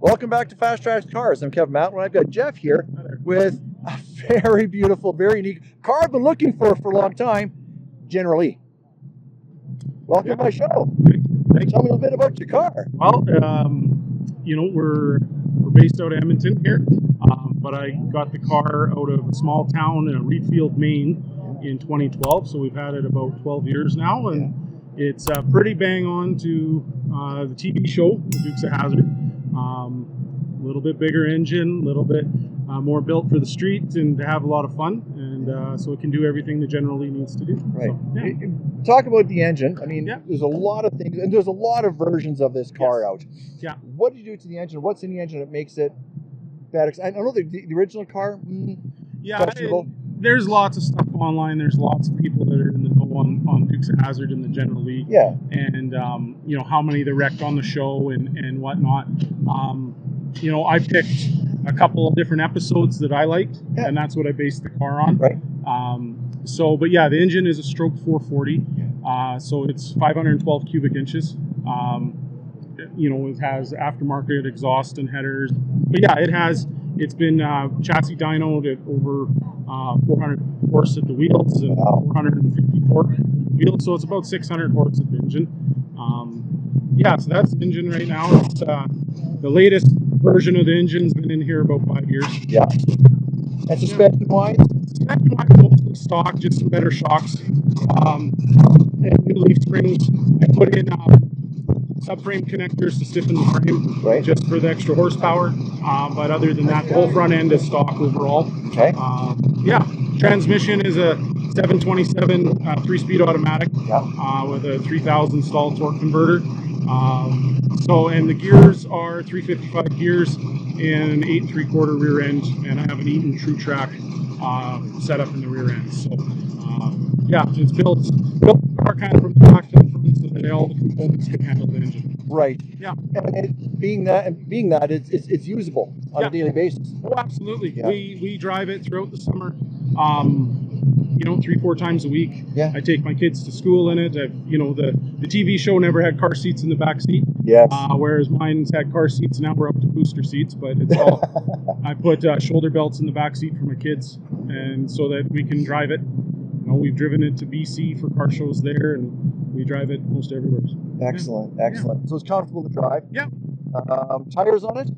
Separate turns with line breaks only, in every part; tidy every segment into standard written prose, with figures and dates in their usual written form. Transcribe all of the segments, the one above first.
Welcome back to FasTrax Cars. I'm Kevin Matlo, and I've got Jeff here with a very beautiful, very unique car I've been looking for a long time, Generally. Welcome to my show. Tell me a little bit about your car.
Well, we're based out of Edmonton here, but I got the car out of a small town in Reedfield, Maine in 2012, so we've had it about 12 years now, and it's pretty bang on to the TV show, Dukes of Hazzard. A little bit bigger engine, a little bit more built for the street and to have a lot of fun, and so it can do everything the Generally needs to do.
Right.
So, yeah.
Talk about the engine. I mean, there's a lot of things, and there's a lot of versions of this car out.
Yeah.
What do you do to the engine? What's in the engine that makes it better? 'Cause I know the original car, questionable.
There's lots of stuff online. There's lots of people that are in the know on Dukes of Hazzard in the Generally.
Yeah.
And, how many they wrecked on the show and whatnot. I picked a couple of different episodes that I liked, and that's what I based the car on.
Right.
The engine is a stroke 440, so it's 512 cubic inches. It has aftermarket exhaust and headers. But it's been chassis dynoed at over 400 horse at the wheels and 450 torque wheels, so it's about 600 horse at the engine. So that's the engine right now. It's the latest version of the engine's been in here about 5 years.
Yeah. And suspension-wise?
Suspension-wise, mostly stock, just some better shocks. And new leaf springs. I put in subframe connectors to stiffen the frame, just for the extra horsepower. But other than that, the whole front end is stock overall.
Okay.
Transmission is a 727 3-speed automatic with a 3,000 stall torque converter. And the gears are 355 gears and an 8 3/4 rear end, and I have an Eaton True Track set up in the rear end. So it's built kind of from the back to the front so that all the components can handle the engine.
Right.
Yeah.
And being that, it's usable on a daily basis.
Oh, absolutely. Yeah. We drive it throughout the summer. 3-4 times a week. Yeah. I take my kids to school in it. The TV show never had car seats in the back seat.
Yes.
Whereas mine's had car seats. Now we're up to booster seats, but it's all. I put shoulder belts in the back seat for my kids, and so that we can drive it. We've driven it to BC for car shows there, and we drive it most everywhere.
Excellent. So it's comfortable to drive.
Yeah.
Tires on it?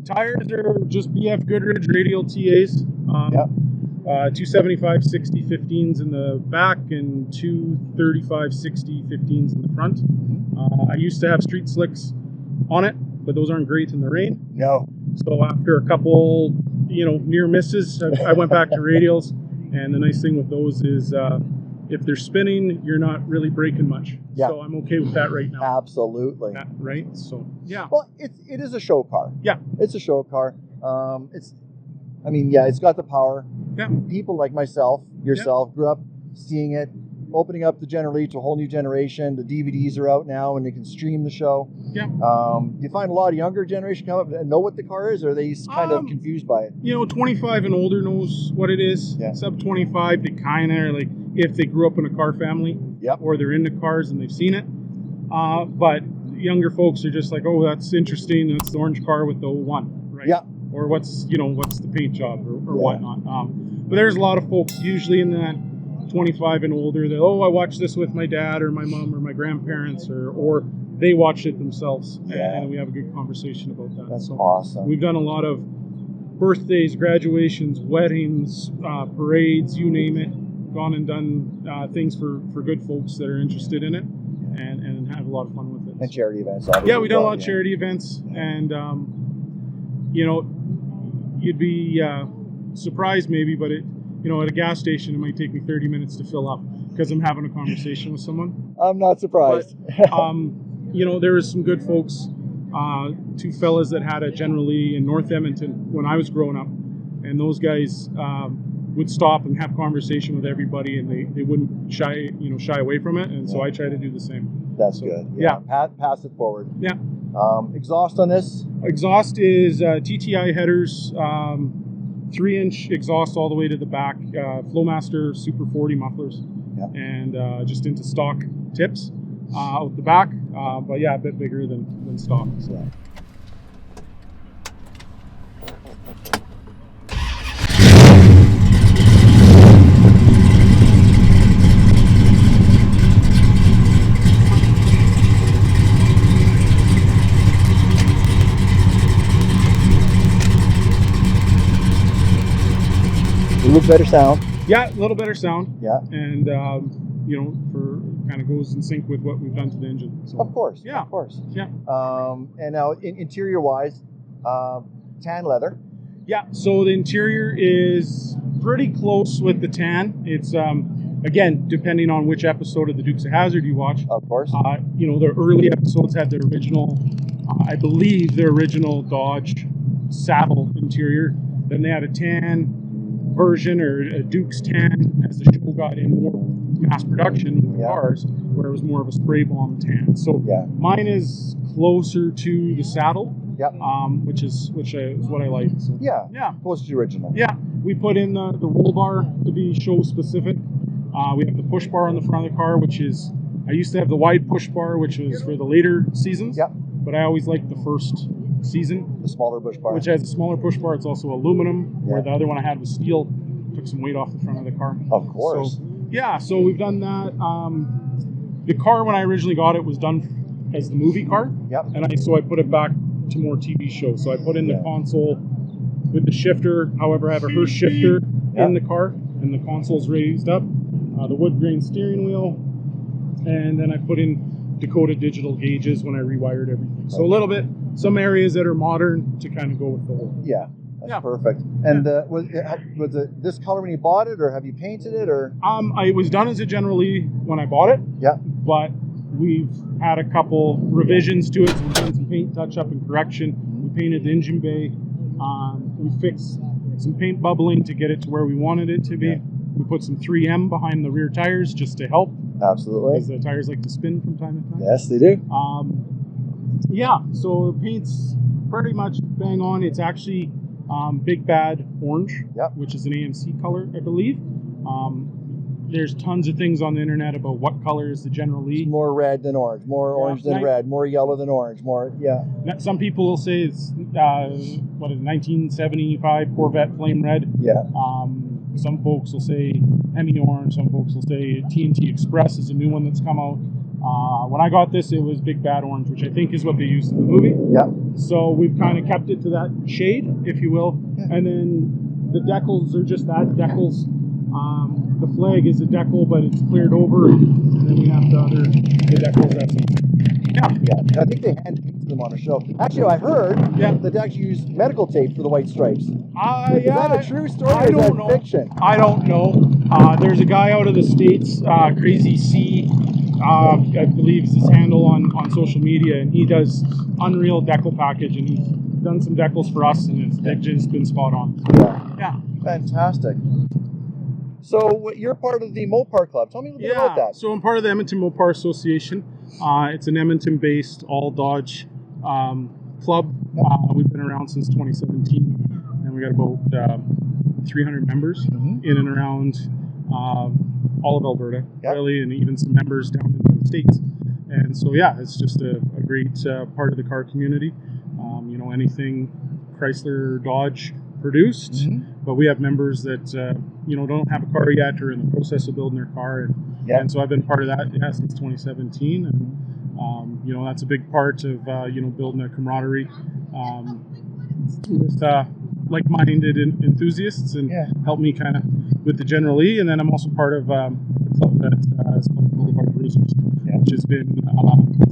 Tires are just BF Goodrich radial TAs. 275 60 15s in the back and 235 60 15s in the front. I used to have street slicks on it, but those aren't great in the rain.
No.
So after a couple, near misses, I went back to radials. And the nice thing with those is if they're spinning, you're not really braking much. Yeah. So I'm okay with that right now.
Absolutely.
Right? So, yeah.
Well, it is a show car.
Yeah.
It's a show car. It's got the power.
Yeah.
People like myself, yourself, grew up seeing it, opening up the Generally to a whole new generation. The DVDs are out now and they can stream the show.
Yeah.
You find a lot of younger generation come up and know what the car is, or are they kind of confused by it?
25 and older knows what it is. Yeah. Sub 25, they kind of are like, if they grew up in a car family, or they're into cars and they've seen it. But younger folks are just like, oh, that's interesting. That's the orange car with the 01, right? Yeah. Or what's the paint job or whatnot. But there's a lot of folks usually in that 25 and older that, I watched this with my dad or my mom or my grandparents or they watched it themselves, and we have a good conversation about that.
That's awesome.
We've done a lot of birthdays, graduations, weddings, parades, you name it, gone and done things for good folks that are interested in it and have a lot of fun with it.
And charity events, obviously.
Yeah, we've done a lot of charity events, and you'd be surprised maybe, but at a gas station, it might take me 30 minutes to fill up because I'm having a conversation with someone.
I'm not surprised.
But, there was some good folks, two fellas that had a Generally in North Edmonton when I was growing up, and those guys would stop and have conversation with everybody, and they wouldn't shy away from it, and so I try to do the same.
That's good. Yeah. Pass it forward.
Yeah.
Exhaust on this?
Exhaust is TTI headers, 3-inch exhaust all the way to the back, Flowmaster Super 40 mufflers, and just into stock tips out the back, but a bit bigger than stock. So.
little better sound.
Yeah, a little better sound.
Yeah.
And, you know, for kind of goes in sync with what we've done to the engine. So,
Of course.
Yeah.
Of course.
Yeah.
And now, interior-wise, tan leather.
Yeah, so the interior is pretty close with the tan. It's, again, depending on which episode of the Dukes of Hazzard you watch.
Of course.
You know, the early episodes had the original, I believe the original Dodge saddle interior. Then they had a tan version, or a Duke's tan, as the show got in more mass production with the cars, where it was more of a spray bomb tan. So mine is closer to the saddle.
Yep.
Which is what I like. So,
yeah.
Yeah.
Close to the original.
Yeah. We put in the roll bar to be show specific. We have the push bar on the front of the car, which is, I used to have the wide push bar, which was for the later seasons.
Yep.
But I always liked the first season.
The smaller push bar.
Which has a smaller push bar. It's also aluminum, where the other one I had was steel. Took some weight off the front of the car.
Of course.
So, yeah, so we've done that. The car, when I originally got it, was done as the movie car.
Yep.
And I put it back to more TV shows. So I put in the console with the shifter. However, I have a Hurst shifter in the car, and the console's raised up. The wood grain steering wheel, and then I put in Dakota digital gauges when I rewired everything. So a little bit, some areas that are modern to kind of go with the whole.
Yeah. That's perfect. And was it this color when you bought it, or have you painted it, or?
It was done as a General Lee when I bought it.
Yeah.
But we've had a couple revisions to it. So we've done some paint touch-up and correction. We painted the engine bay. We fixed some paint bubbling to get it to where we wanted it to be. Yeah. We put some 3M behind the rear tires just to help.
Absolutely.
Because the tires like to spin from time to time.
Yes, they do.
Yeah, so the paint's pretty much bang on. It's actually Big Bad Orange, which is an AMC color, I believe. There's tons of things on the internet about what color is the General Lee.
It's more red than orange, more orange than red, more yellow than orange, more,
Some people will say it's, 1975 Corvette Flame Red.
Yeah.
Some folks will say Hemi Orange. Some folks will say TNT Express is a new one that's come out. When I got this, it was Big Bad Orange, which I think is what they used in the movie.
Yeah.
So we've kind of kept it to that shade, if you will. Yeah. And then the decals are just that, decals. The flag is a decal, but it's cleared over, and then we have the decals.
I think they hand painted them on a show. Actually, I heard that they actually used medical tape for the white stripes. Is that a true story, or is that fiction?
I don't know. There's a guy out of the States, Crazy C, I believe is his handle on social media, and he does Unreal Decal Package, and he's done some decals for us, and it's been spot on. Yeah.
Fantastic. So you're part of the Mopar Club. Tell me a little bit about that.
So I'm part of the Edmonton Mopar Association. It's an Edmonton-based all-Dodge club. We've been around since 2017, and we got about 300 members in and around all of Alberta, really, and even some members down in the States. And so, it's just a great part of the car community. You know, anything Chrysler or Dodge produced, but we have members that don't have a car yet or in the process of building their car, and so I've been part of that since 2017, and that's a big part of building a camaraderie with like-minded enthusiasts, and help me kind of with the General Lee. And then I'm also part of a club that is called Boulevard Cruisers, which has been a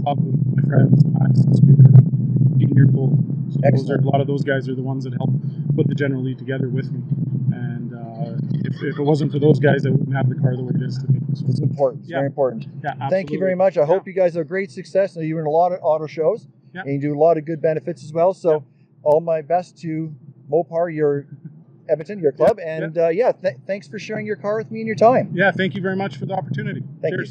club with my friends since we were 18 years old. So a lot of those guys are the ones that help put the General Lee together with me. And if it wasn't for those guys, I wouldn't have the car the way it is today. So,
it's important. It's very important.
Yeah, absolutely.
Thank you very much. I hope you guys have great success. You're in a lot of auto shows, and you do a lot of good benefits as well. So all my best to Mopar, your Edmonton, your club. And thanks for sharing your car with me and your time.
Yeah, thank you very much for the opportunity.
Thank you.